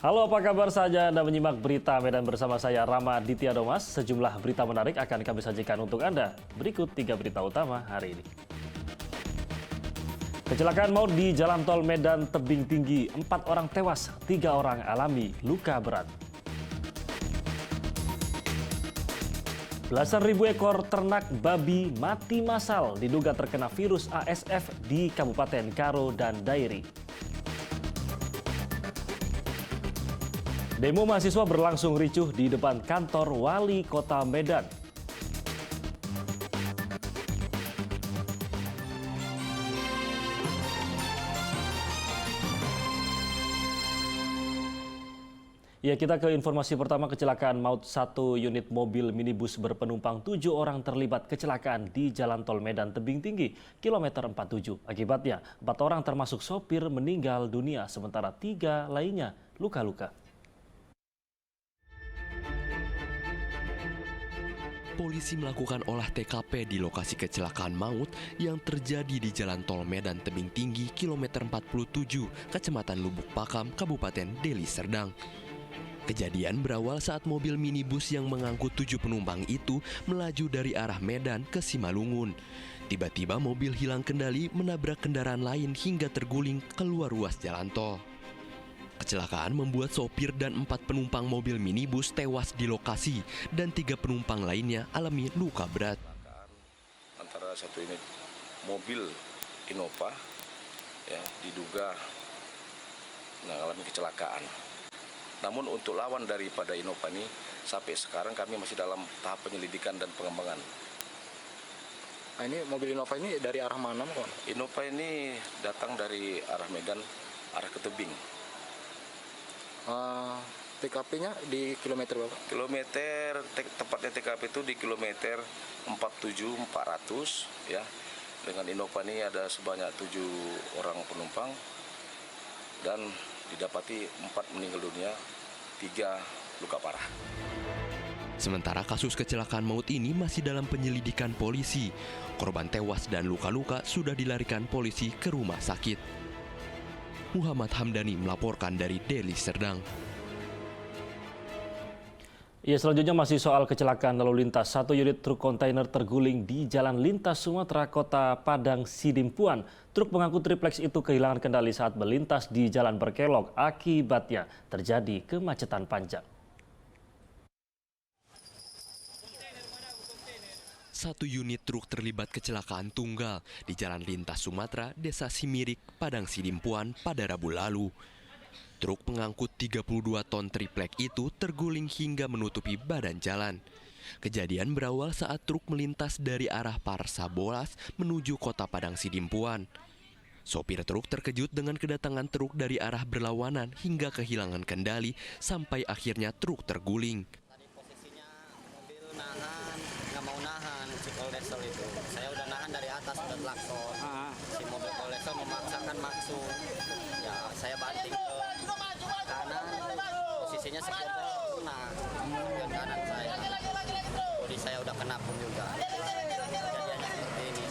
Halo, apa kabar saja? Anda menyimak berita Medan bersama saya, Rama Ditya Domas. Sejumlah berita menarik akan kami sajikan untuk Anda. Berikut 3 berita utama hari ini. Kecelakaan maut di Jalan Tol Medan Tebing Tinggi. 4 orang tewas, 3 orang alami luka berat. Belasan ribu ekor ternak babi mati massal diduga terkena virus ASF di Kabupaten Karo dan Dairi. Demo mahasiswa berlangsung ricuh di depan kantor Wali Kota Medan. Ya, kita ke informasi pertama. Kecelakaan maut satu unit mobil minibus berpenumpang 7 orang terlibat kecelakaan di Jalan Tol Medan Tebing Tinggi, kilometer 47. Akibatnya, 4 orang termasuk sopir meninggal dunia, sementara 3 lainnya luka-luka. Polisi melakukan olah TKP di lokasi kecelakaan maut yang terjadi di Jalan Tol Medan Tebing Tinggi, kilometer 47, Kecamatan Lubuk Pakam, Kabupaten Deli Serdang. Kejadian berawal saat mobil minibus yang mengangkut 7 penumpang itu melaju dari arah Medan ke Simalungun. Tiba-tiba mobil hilang kendali menabrak kendaraan lain hingga terguling keluar ruas jalan tol. Kecelakaan membuat sopir dan 4 penumpang mobil minibus tewas di lokasi dan 3 penumpang lainnya alami luka berat. Antara satu unit mobil Innova ya diduga mengalami kecelakaan. Namun untuk lawan daripada Innova ini sampai sekarang kami masih dalam tahap penyelidikan dan pengembangan. Nah, ini mobil Innova ini dari arah mana, Pak? Innova ini datang dari arah Medan, arah ke Tebing. TKP-nya di kilometer berapa? Tepatnya TKP itu di kilometer 47-400 ya. Dengan Innova ini ada sebanyak 7 orang penumpang dan didapati 4 meninggal dunia, 3 luka parah. Sementara kasus kecelakaan maut ini masih dalam penyelidikan polisi. Korban tewas dan luka-luka sudah dilarikan polisi ke rumah sakit. Muhammad Hamdani melaporkan dari Deli Serdang. Ya, selanjutnya masih soal kecelakaan lalu lintas. Satu unit truk kontainer terguling di Jalan Lintas Sumatera Kota Padang Sidimpuan. Truk pengangkut triplex itu kehilangan kendali saat melintas di jalan berkelok. Akibatnya terjadi kemacetan panjang. Satu unit truk terlibat kecelakaan tunggal di Jalan Lintas Sumatera, Desa Simirik, Padang Sidimpuan pada Rabu lalu. Truk pengangkut 32 ton triplek itu terguling hingga menutupi badan jalan. Kejadian berawal saat truk melintas dari arah Parsa Bolas menuju kota Padang Sidimpuan. Sopir truk terkejut dengan kedatangan truk dari arah berlawanan hingga kehilangan kendali sampai akhirnya truk terguling. Tadi posisinya mobil nahan, nggak mau nahan si koldesel itu. Saya udah nahan dari atas, udah klakson. Si mobil koldesel memaksakan maksud. Ya, saya banting ke kanan, posisinya sekitar kena bagian kanan saya. Bodi saya udah kena pun juga. Kejadiannya seperti ini.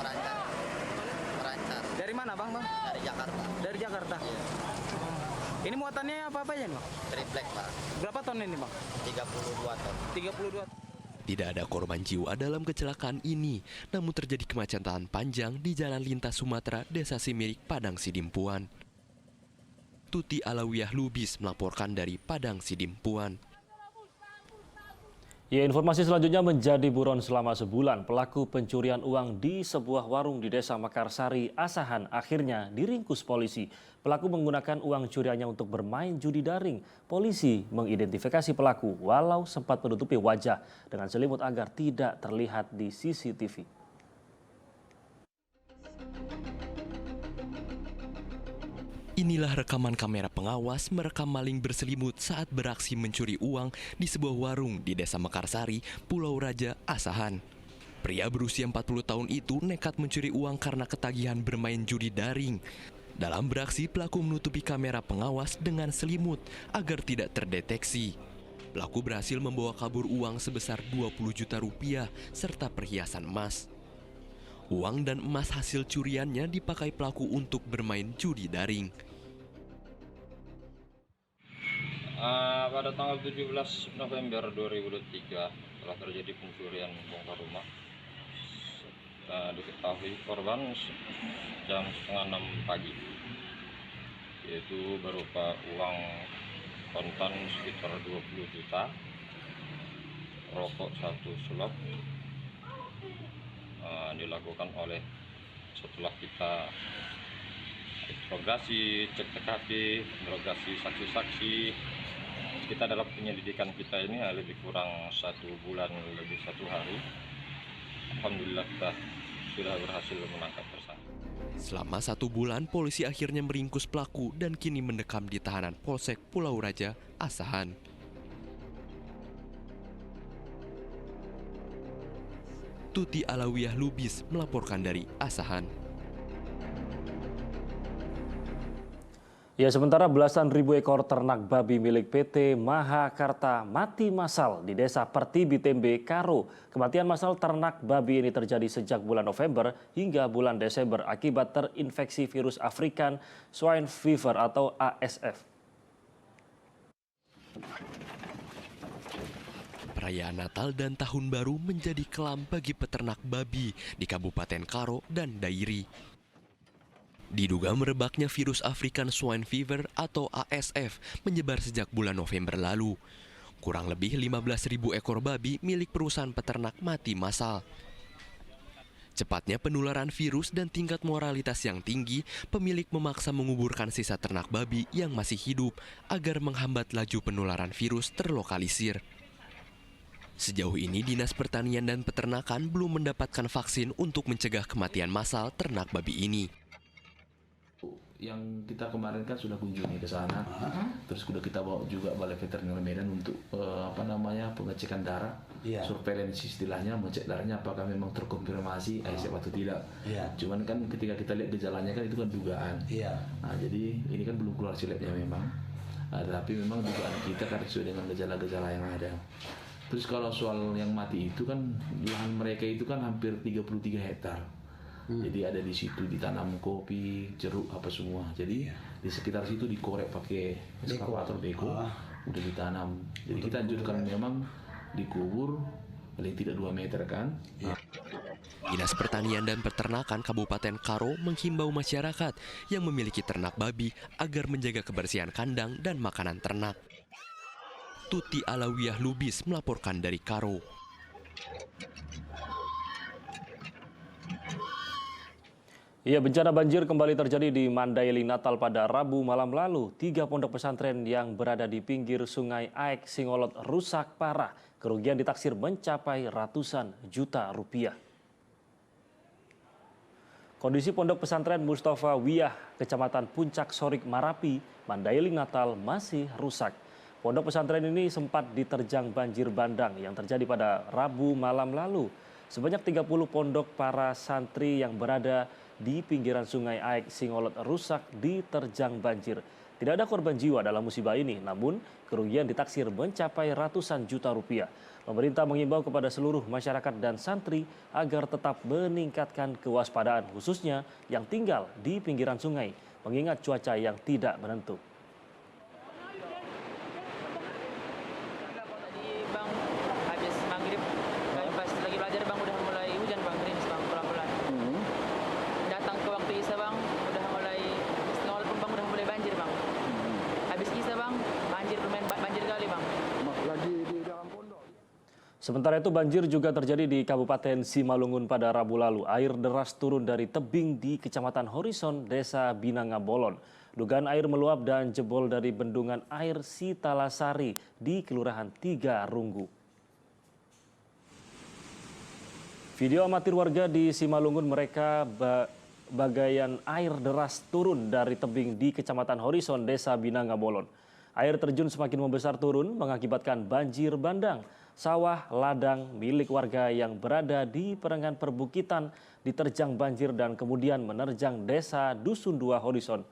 Merancar. Dari mana, Bang? Dari Jakarta. Dari Jakarta. Iya. Ini muatannya apa aja, Bang? Triplek, Pak. Berapa ton ini, Bang? 32 ton. 32. Tidak ada korban jiwa dalam kecelakaan ini, namun terjadi kemacetan panjang di Jalan Lintas Sumatera, Desa Simirik, Padang Sidimpuan. Tuti Alawiyah Lubis melaporkan dari Padang Sidimpuan. Ya, informasi selanjutnya menjadi buron selama sebulan. Pelaku pencurian uang di sebuah warung di Desa Mekarsari, Asahan akhirnya diringkus polisi. Pelaku menggunakan uang curiannya untuk bermain judi daring. Polisi mengidentifikasi pelaku walau sempat menutupi wajah dengan selimut agar tidak terlihat di CCTV. Inilah rekaman kamera pengawas merekam maling berselimut saat beraksi mencuri uang di sebuah warung di Desa Mekarsari, Pulau Raja, Asahan. Pria berusia 40 tahun itu nekat mencuri uang karena ketagihan bermain judi daring. Dalam beraksi, pelaku menutupi kamera pengawas dengan selimut agar tidak terdeteksi. Pelaku berhasil membawa kabur uang sebesar 20 juta rupiah serta perhiasan emas. Uang dan emas hasil curiannya dipakai pelaku untuk bermain judi daring. Pada tanggal 17 November 2023 telah terjadi pencurian bongkar rumah. Diketahui korban jam setengah 6 pagi, yaitu berupa uang kontan sekitar 20 juta, rokok 1 slop. Dilakukan oleh setelah kita interogasi, cek TKP, interogasi saksi-saksi. Kita dalam penyelidikan kita ini lebih kurang 1 bulan lebih 1 hari. Alhamdulillah kita sudah berhasil menangkap tersangka. Selama 1 bulan, polisi akhirnya meringkus pelaku dan kini mendekam di tahanan Polsek Pulau Raja, Asahan. Tuti Alawiyah Lubis melaporkan dari Asahan. Ya, sementara belasan ribu ekor ternak babi milik PT Mahakarta mati massal di Desa Pertibi Tembe, Karo. Kematian massal ternak babi ini terjadi sejak bulan November hingga bulan Desember akibat terinfeksi virus African Swine Fever atau ASF. Perayaan Natal dan Tahun Baru menjadi kelam bagi peternak babi di Kabupaten Karo dan Dairi. Diduga merebaknya virus African Swine Fever atau ASF menyebar sejak bulan November lalu. Kurang lebih 15.000 ekor babi milik perusahaan peternak mati massal. Cepatnya penularan virus dan tingkat moralitas yang tinggi, pemilik memaksa menguburkan sisa ternak babi yang masih hidup agar menghambat laju penularan virus terlokalisir. Sejauh ini, Dinas Pertanian dan Peternakan belum mendapatkan vaksin untuk mencegah kematian massal ternak babi ini. Yang kita kemarin kan sudah kunjungi ke sana, terus sudah kita bawa juga Balai Veteriner Medan untuk pengecekan darah, surveillance istilahnya, mengecek darahnya apakah memang terkonfirmasi ASF atau tidak. Cuman kan ketika kita lihat gejalanya kan itu kan dugaan. Nah, jadi ini kan belum keluar hasil labnya memang, tapi memang dugaan kita kan sesuai dengan gejala-gejala yang ada. Terus kalau soal yang mati itu kan lahan mereka itu kan hampir 33 hektar. Jadi ada di situ ditanam kopi, jeruk apa semua. Jadi di sekitar situ dikorek pakai ekskavator beko, udah ditanam. Jadi kita anjurkan memang dikubur paling tidak 2 meter kan. Dinas Pertanian dan Peternakan Kabupaten Karo menghimbau masyarakat yang memiliki ternak babi agar menjaga kebersihan kandang dan makanan ternak. Tuti Alawiyah Lubis melaporkan dari Karo. Ya, bencana banjir kembali terjadi di Mandailing, Natal pada Rabu malam lalu. 3 pondok pesantren yang berada di pinggir Sungai Aek Singolot rusak parah. Kerugian ditaksir mencapai ratusan juta rupiah. Kondisi pondok pesantren Mustafa Wiyah, Kecamatan Puncak Sorik Marapi, Mandailing, Natal masih rusak. Pondok pesantren ini sempat diterjang banjir bandang yang terjadi pada Rabu malam lalu. Sebanyak 30 pondok para santri yang berada di pinggiran Sungai Aek Singolot rusak diterjang banjir. Tidak ada korban jiwa dalam musibah ini, namun kerugian ditaksir mencapai ratusan juta rupiah. Pemerintah mengimbau kepada seluruh masyarakat dan santri agar tetap meningkatkan kewaspadaan, khususnya yang tinggal di pinggiran sungai, mengingat cuaca yang tidak menentu. Sementara itu banjir juga terjadi di Kabupaten Simalungun pada Rabu lalu. Air deras turun dari tebing di Kecamatan Horison, Desa Binangabolon. Dugaan air meluap dan jebol dari bendungan air Sitalasari di Kelurahan Tiga Runggu. Video amatir warga di Simalungun mereka bagaian air deras turun dari tebing di Kecamatan Horison, Desa Binangabolon. Air terjun semakin membesar turun mengakibatkan banjir bandang. Sawah ladang milik warga yang berada di perenggan perbukitan diterjang banjir dan kemudian menerjang desa Dusun 2 Horison.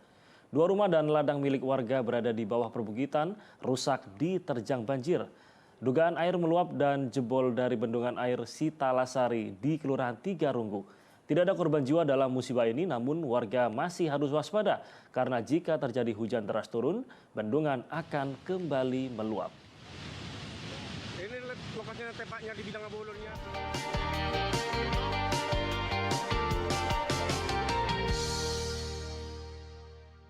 2 rumah dan ladang milik warga berada di bawah perbukitan rusak diterjang banjir. Dugaan air meluap dan jebol dari bendungan air Sitalasari di Kelurahan Tiga Runggu. Tidak ada korban jiwa dalam musibah ini, namun warga masih harus waspada karena jika terjadi hujan deras turun, bendungan akan kembali meluap. Ini lokasinya tepatnya di Bidang Abolonnya.